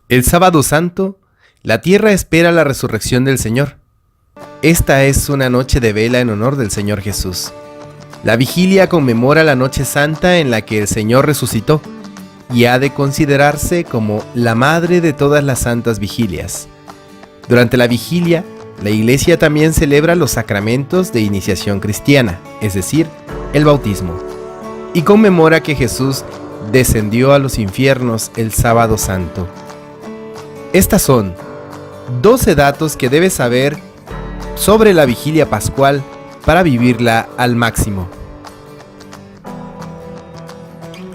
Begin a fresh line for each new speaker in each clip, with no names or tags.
El sábado santo, la tierra espera la resurrección del Señor. Esta es una noche de vela en honor del Señor Jesús. La vigilia conmemora la noche santa en la que el Señor resucitó y ha de considerarse como la madre de todas las santas vigilias. Durante la vigilia, la Iglesia también celebra los sacramentos de iniciación cristiana, es decir, el bautismo, y conmemora que Jesús descendió a los infiernos el sábado santo. Estas son 12 datos que debes saber sobre la vigilia pascual para vivirla al máximo.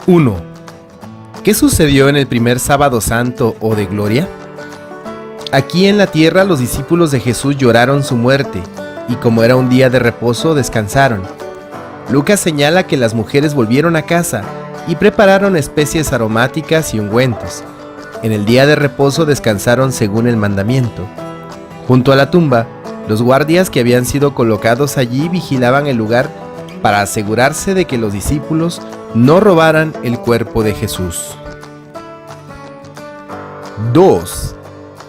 1. ¿Qué sucedió en el primer sábado santo o de gloria? Aquí en la tierra los discípulos de Jesús lloraron su muerte, y como era un día de reposo, descansaron. Lucas señala que las mujeres volvieron a casa y prepararon especies aromáticas y ungüentos. En el día de reposo descansaron según el mandamiento. Junto a la tumba, los guardias que habían sido colocados allí vigilaban el lugar para asegurarse de que los discípulos no robaran el cuerpo de Jesús. 2.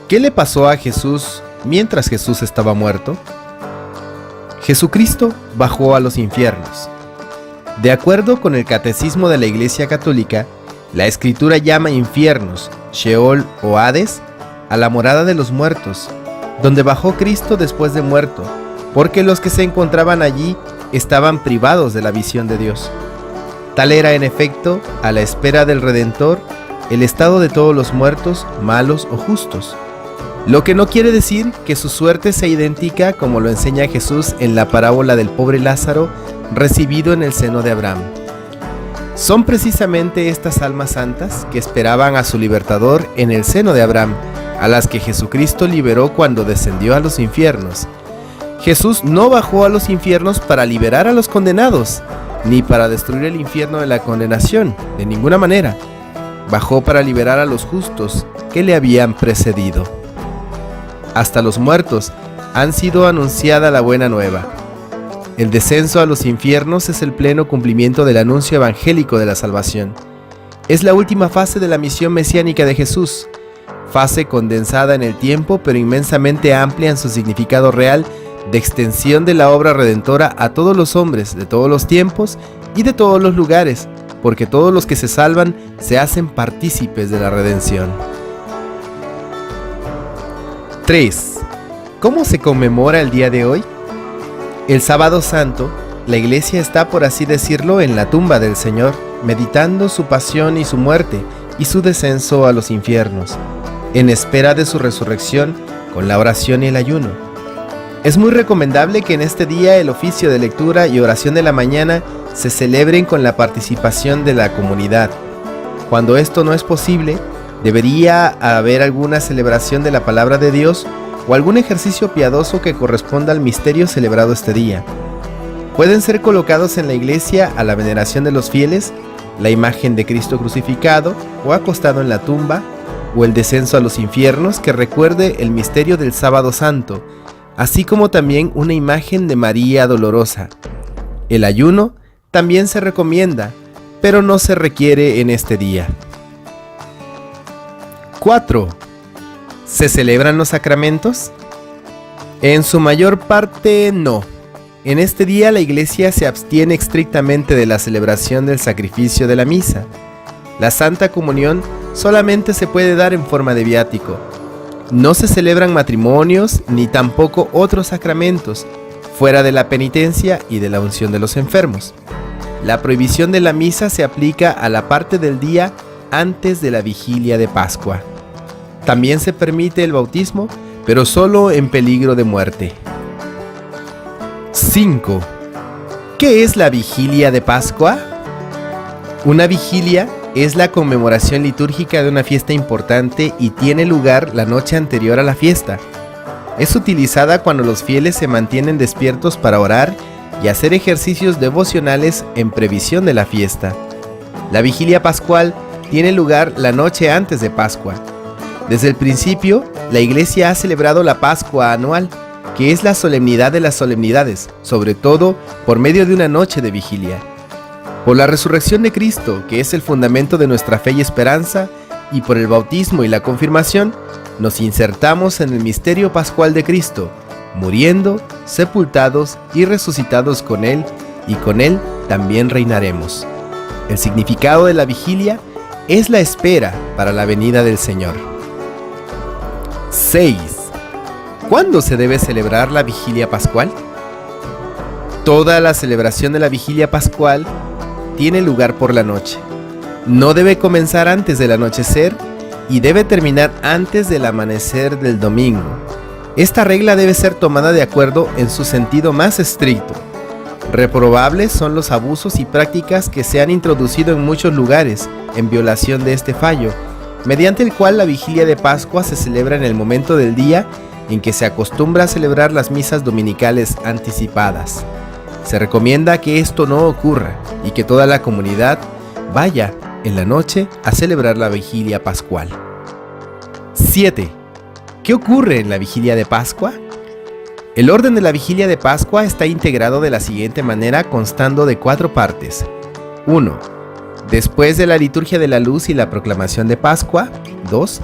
¿Qué le pasó a Jesús mientras Jesús estaba muerto? Jesucristo bajó a los infiernos. De acuerdo con el Catecismo de la Iglesia Católica, la Escritura llama infiernos, Sheol o Hades, a la morada de los muertos, donde bajó Cristo después de muerto, porque los que se encontraban allí estaban privados de la visión de Dios. Tal era, en efecto, a la espera del Redentor, el estado de todos los muertos, malos o justos. Lo que no quiere decir que su suerte sea idéntica como lo enseña Jesús en la parábola del pobre Lázaro recibido en el seno de Abraham. Son precisamente estas almas santas que esperaban a su libertador en el seno de Abraham, a las que Jesucristo liberó cuando descendió a los infiernos. Jesús no bajó a los infiernos para liberar a los condenados, ni para destruir el infierno de la condenación, de ninguna manera. Bajó para liberar a los justos que le habían precedido. Hasta los muertos han sido anunciada la buena nueva. El descenso a los infiernos es el pleno cumplimiento del anuncio evangélico de la salvación. Es la última fase de la misión mesiánica de Jesús, fase condensada en el tiempo pero inmensamente amplia en su significado real de extensión de la obra redentora a todos los hombres de todos los tiempos y de todos los lugares, porque todos los que se salvan se hacen partícipes de la redención. 3. ¿Cómo se conmemora el día de hoy? El sábado santo, la Iglesia está, por así decirlo, en la tumba del Señor, meditando su pasión y su muerte y su descenso a los infiernos, en espera de su resurrección con la oración y el ayuno. Es muy recomendable que en este día el oficio de lectura y oración de la mañana se celebren con la participación de la comunidad. Cuando esto no es posible, debería haber alguna celebración de la palabra de Dios o algún ejercicio piadoso que corresponda al misterio celebrado este día. Pueden ser colocados en la iglesia a la veneración de los fieles, la imagen de Cristo crucificado o acostado en la tumba, o el descenso a los infiernos que recuerde el misterio del sábado santo, así como también una imagen de María Dolorosa. El ayuno también se recomienda, pero no se requiere en este día. 4. ¿Se celebran los sacramentos? En su mayor parte, no. En este día la Iglesia se abstiene estrictamente de la celebración del sacrificio de la misa. La Santa Comunión solamente se puede dar en forma de viático. No se celebran matrimonios ni tampoco otros sacramentos, fuera de la penitencia y de la unción de los enfermos. La prohibición de la misa se aplica a la parte del día antes de la vigilia de Pascua. También se permite el bautismo, pero solo en peligro de muerte. 5. ¿Qué es la vigilia de Pascua? Una vigilia es la conmemoración litúrgica de una fiesta importante y tiene lugar la noche anterior a la fiesta. Es utilizada cuando los fieles se mantienen despiertos para orar y hacer ejercicios devocionales en previsión de la fiesta. La vigilia pascual tiene lugar la noche antes de Pascua. Desde el principio, la Iglesia ha celebrado la Pascua anual, que es la solemnidad de las solemnidades, sobre todo por medio de una noche de vigilia. Por la resurrección de Cristo, que es el fundamento de nuestra fe y esperanza, y por el bautismo y la confirmación, nos insertamos en el misterio pascual de Cristo, muriendo, sepultados y resucitados con Él, y con Él también reinaremos. El significado de la vigilia es la espera para la venida del Señor. 6. ¿Cuándo se debe celebrar la vigilia pascual? Toda la celebración de la vigilia pascual tiene lugar por la noche. No debe comenzar antes del anochecer y debe terminar antes del amanecer del domingo. Esta regla debe ser tomada de acuerdo en su sentido más estricto. Reprobables son los abusos y prácticas que se han introducido en muchos lugares en violación de este fallo, mediante el cual la vigilia de Pascua se celebra en el momento del día en que se acostumbra a celebrar las misas dominicales anticipadas. Se recomienda que esto no ocurra y que toda la comunidad vaya en la noche a celebrar la vigilia pascual. 7. ¿Qué ocurre en la vigilia de Pascua? El orden de la vigilia de Pascua está integrado de la siguiente manera, constando de 4 partes. 1. Después de la liturgia de la luz y la proclamación de Pascua. 2.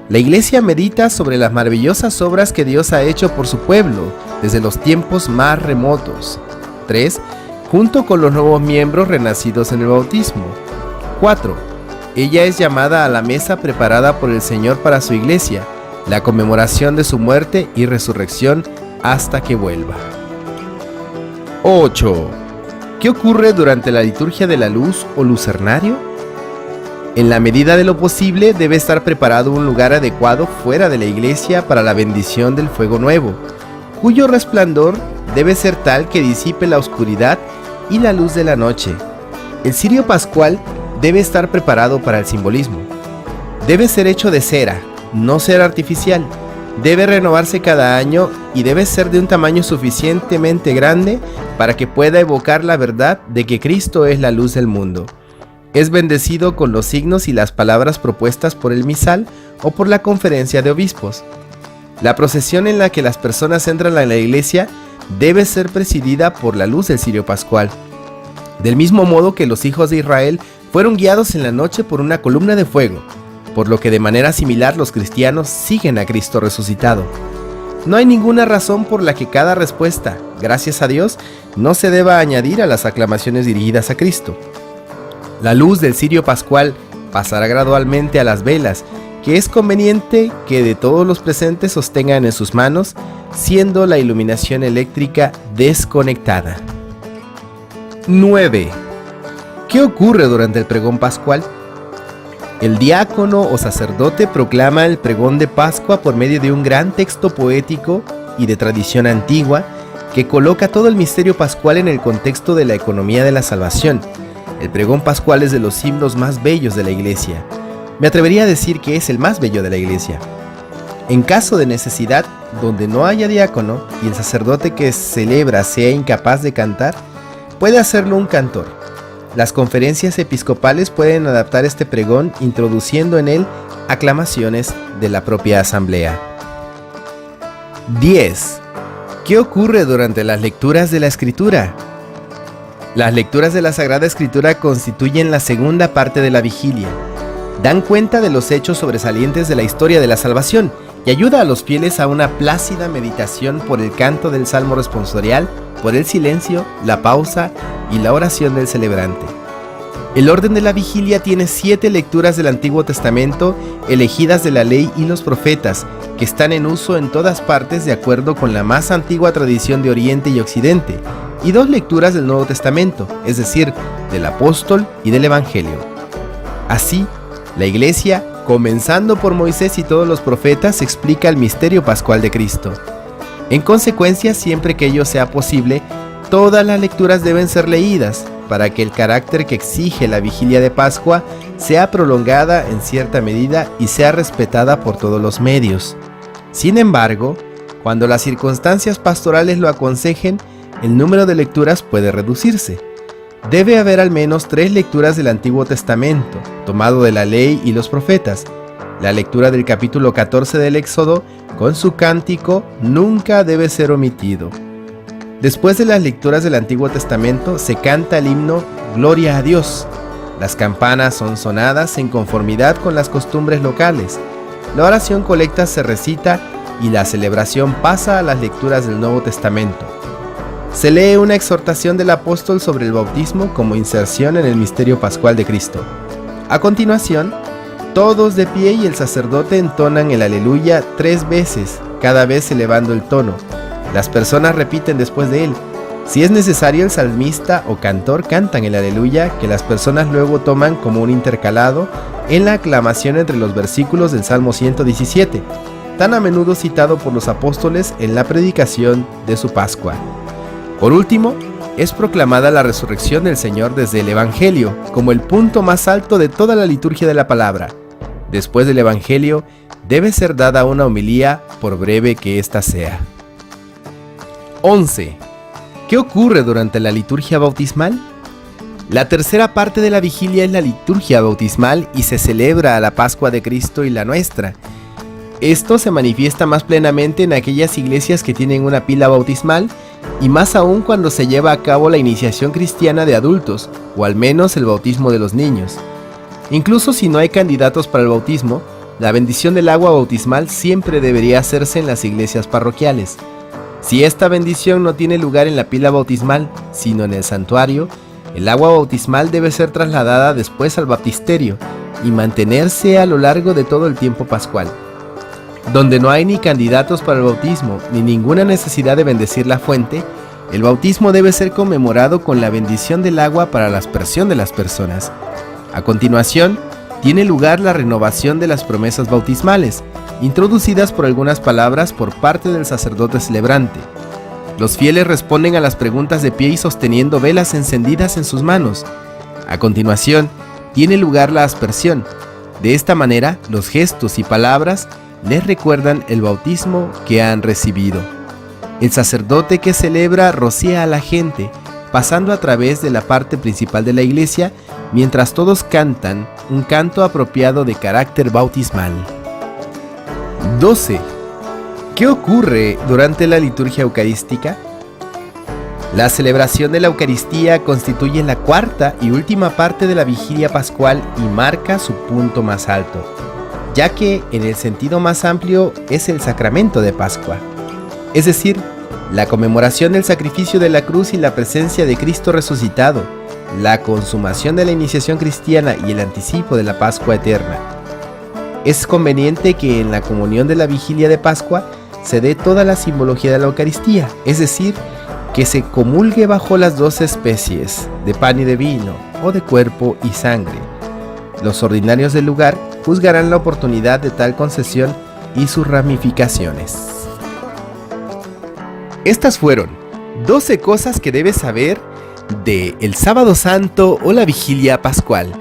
La iglesia medita sobre las maravillosas obras que Dios ha hecho por su pueblo desde los tiempos más remotos. 3. Junto con los nuevos miembros renacidos en el bautismo. 4. Ella es llamada a la mesa preparada por el Señor para su iglesia, la conmemoración de su muerte y resurrección hasta que vuelva. 8. ¿Qué ocurre durante la liturgia de la luz o lucernario? En la medida de lo posible debe estar preparado un lugar adecuado fuera de la iglesia para la bendición del fuego nuevo, cuyo resplandor debe ser tal que disipe la oscuridad y la luz de la noche. El cirio pascual debe estar preparado para el simbolismo. Debe ser hecho de cera, no ser artificial. Debe renovarse cada año y debe ser de un tamaño suficientemente grande para que pueda evocar la verdad de que Cristo es la luz del mundo. Es bendecido con los signos y las palabras propuestas por el misal o por la conferencia de obispos. La procesión en la que las personas entran a la iglesia debe ser presidida por la luz del cirio pascual. Del mismo modo que los hijos de Israel fueron guiados en la noche por una columna de fuego, por lo que de manera similar los cristianos siguen a Cristo resucitado. No hay ninguna razón por la que cada respuesta, gracias a Dios, no se deba añadir a las aclamaciones dirigidas a Cristo. La luz del cirio pascual pasará gradualmente a las velas, que es conveniente que de todos los presentes sostengan en sus manos, siendo la iluminación eléctrica desconectada. 9. ¿Qué ocurre durante el pregón pascual? El diácono o sacerdote proclama el pregón de Pascua por medio de un gran texto poético y de tradición antigua que coloca todo el misterio pascual en el contexto de la economía de la salvación. El pregón pascual es de los himnos más bellos de la iglesia. Me atrevería a decir que es el más bello de la iglesia. En caso de necesidad, donde no haya diácono y el sacerdote que celebra sea incapaz de cantar, puede hacerlo un cantor. Las conferencias episcopales pueden adaptar este pregón introduciendo en él aclamaciones de la propia asamblea. 10. ¿Qué ocurre durante las lecturas de la Escritura? Las lecturas de la Sagrada Escritura constituyen la segunda parte de la vigilia. Dan cuenta de los hechos sobresalientes de la historia de la salvación y ayuda a los fieles a una plácida meditación por el canto del salmo responsorial, por el silencio, la pausa y la oración del celebrante. El orden de la vigilia tiene 7 lecturas del Antiguo Testamento elegidas de la ley y los profetas, que están en uso en todas partes de acuerdo con la más antigua tradición de Oriente y Occidente, y 2 lecturas del Nuevo Testamento, es decir, del Apóstol y del Evangelio. Así, la Iglesia, comenzando por Moisés y todos los profetas, explica el misterio pascual de Cristo. En consecuencia, siempre que ello sea posible, todas las lecturas deben ser leídas para que el carácter que exige la vigilia de Pascua sea prolongada en cierta medida y sea respetada por todos los medios. Sin embargo, cuando las circunstancias pastorales lo aconsejen, el número de lecturas puede reducirse. Debe haber al menos 3 lecturas del Antiguo Testamento, tomado de la ley y los profetas. La lectura del capítulo 14 del Éxodo, con su cántico, nunca debe ser omitido. Después de las lecturas del Antiguo Testamento, se canta el himno Gloria a Dios. Las campanas son sonadas en conformidad con las costumbres locales. La oración colecta se recita y la celebración pasa a las lecturas del Nuevo Testamento. Se lee una exhortación del apóstol sobre el bautismo como inserción en el misterio pascual de Cristo. A continuación, todos de pie y el sacerdote entonan el Aleluya 3 veces, cada vez elevando el tono. Las personas repiten después de él. Si es necesario, el salmista o cantor cantan el Aleluya, que las personas luego toman como un intercalado en la aclamación entre los versículos del Salmo 117, tan a menudo citado por los apóstoles en la predicación de su Pascua. Por último, es proclamada la resurrección del Señor desde el Evangelio, como el punto más alto de toda la liturgia de la palabra. Después del Evangelio, debe ser dada una homilía, por breve que ésta sea. 11. ¿Qué ocurre durante la liturgia bautismal? La tercera parte de la vigilia es la liturgia bautismal y se celebra a la Pascua de Cristo y la nuestra. Esto se manifiesta más plenamente en aquellas iglesias que tienen una pila bautismal y más aún cuando se lleva a cabo la iniciación cristiana de adultos, o al menos el bautismo de los niños. Incluso si no hay candidatos para el bautismo, la bendición del agua bautismal siempre debería hacerse en las iglesias parroquiales. Si esta bendición no tiene lugar en la pila bautismal, sino en el santuario, el agua bautismal debe ser trasladada después al baptisterio y mantenerse a lo largo de todo el tiempo pascual. Donde no hay ni candidatos para el bautismo, ni ninguna necesidad de bendecir la fuente, el bautismo debe ser conmemorado con la bendición del agua para la aspersión de las personas. A continuación, tiene lugar la renovación de las promesas bautismales, introducidas por algunas palabras por parte del sacerdote celebrante. Los fieles responden a las preguntas de pie y sosteniendo velas encendidas en sus manos. A continuación, tiene lugar la aspersión. De esta manera, los gestos y palabras les recuerdan el bautismo que han recibido. El sacerdote que celebra rocía a la gente, pasando a través de la parte principal de la iglesia, mientras todos cantan un canto apropiado de carácter bautismal. 12. ¿Qué ocurre durante la liturgia eucarística? La celebración de la Eucaristía constituye la cuarta y última parte de la vigilia pascual y marca su punto más alto, ya que en el sentido más amplio es el sacramento de Pascua, es decir, la conmemoración del sacrificio de la cruz y la presencia de Cristo resucitado, la consumación de la iniciación cristiana y el anticipo de la Pascua eterna. Es conveniente que en la comunión de la vigilia de Pascua se dé toda la simbología de la Eucaristía, es decir, que se comulgue bajo las 12 especies de pan y de vino, o de cuerpo y sangre. Los ordinarios del lugar juzgarán la oportunidad de tal concesión y sus ramificaciones. Estas fueron 12 cosas que debes saber de el Sábado Santo o la Vigilia Pascual.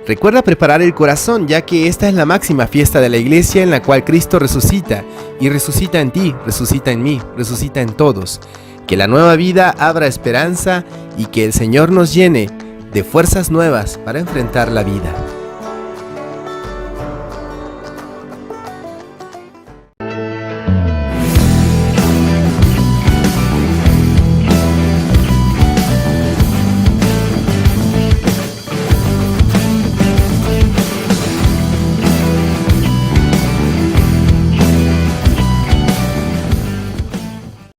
Recuerda preparar el corazón, ya que esta es la máxima fiesta de la Iglesia en la cual Cristo resucita, y resucita en ti, resucita en mí, resucita en todos. Que la nueva vida abra esperanza y que el Señor nos llene de fuerzas nuevas para enfrentar la vida.